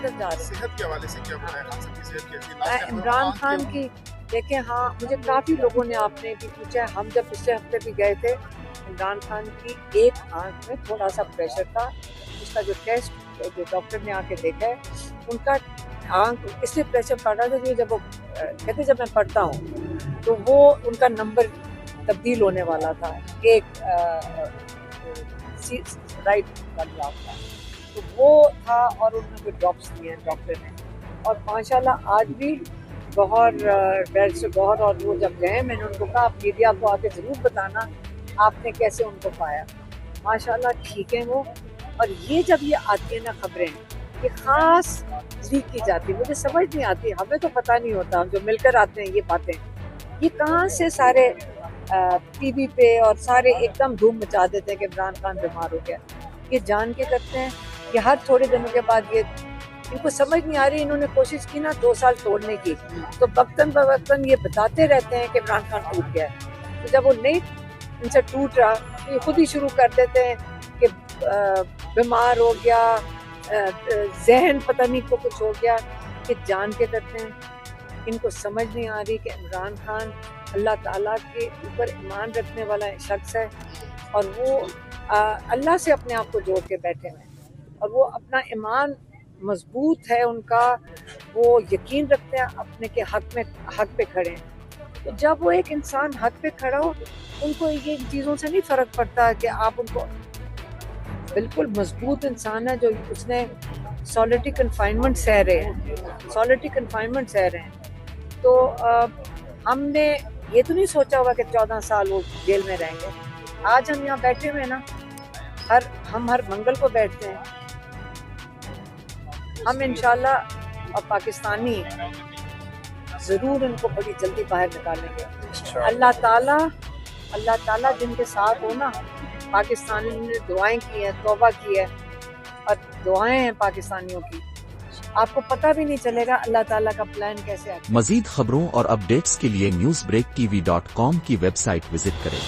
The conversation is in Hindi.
किधर जा रहे हैं। सेहत के हवाले से क्या बताया, खान साहब की सेहत कैसी है? इमरान खान की देखें, हाँ मुझे काफ़ी लोगों ने आपने भी पूछा, हम जब पिछले हफ्ते भी गए थे, इमरान खान की एक आंख में थोड़ा सा प्रेशर था। उसका जो टेस्ट जो डॉक्टर ने आके देखा है, उनका आंख इसलिए प्रेशर पड़ रहा था कि जब वो कहते जब मैं पढ़ता हूँ तो वो उनका नंबर तब्दील होने वाला था, एक राइट वाली आंख का, तो वो था और उन्होंने कोई ड्रॉप्स दिए हैं डॉक्टर ने। और माशाल्लाह आज भी गौहर और वो जब गए, मैंने उनको कहा आप मीडिया को आके ज़रूर बताना आपने कैसे उनको पाया। माशाल्लाह ठीक है वो। और ये जब ये आती है ना खबरें, ये ख़ास लीक की जाती है, मुझे समझ नहीं आती, हमें तो पता नहीं होता, हम जो मिलकर आते हैं ये बातें, ये कहाँ से सारे टीवी पे और सारे एकदम धूम मचा देते हैं कि इमरान खान बीमार हो गया। ये जान के करते हैं कि हर थोड़े दिनों के बाद ये, इनको समझ नहीं आ रही। इन्होंने कोशिश की ना 2 साल तोड़ने की, तो वक्तन बवक्तन ये बताते रहते हैं कि इमरान खान टूट गया है। तो जब वो नहीं इनसे टूट रहा तो ये खुद ही शुरू कर देते हैं कि बीमार हो गया, जहन पता नहीं को कुछ हो गया, कि जान के करते हैं। इनको समझ नहीं आ रही कि इमरान खान अल्लाह ताला के ऊपर ईमान रखने वाला शख्स है और वो अल्लाह से अपने आप को जोड़ के बैठे हुए हैं और वो अपना ईमान मजबूत है उनका, वो यकीन रखते हैं अपने के हक पे खड़े हैं। तो जब वो एक इंसान हक पे खड़ा हो, उनको ये चीज़ों से नहीं फ़र्क पड़ता कि आप उनको, बिल्कुल मजबूत इंसान है जो उसने सॉलिटरी कन्फाइनमेंट सह रहे हैं। तो हमने ये तो नहीं सोचा होगा कि 14 साल वो जेल में रहेंगे। आज हम यहाँ बैठे हुए ना, हम हर मंगल को बैठते हैं, हम इंशाल्लाह और पाकिस्तानी ज़रूर इनको बड़ी जल्दी बाहर निकालेंगे। अल्लाह ताला जिनके साथ हो ना, पाकिस्तानी ने दुआएं की हैं, तौबा की है और दुआएं हैं पाकिस्तानियों की, आपको पता भी नहीं चलेगा अल्लाह ताला का प्लान कैसे आता है। मजीद खबरों और अपडेट्स के लिए newsbreaktv.com की वेबसाइट विजिट करें।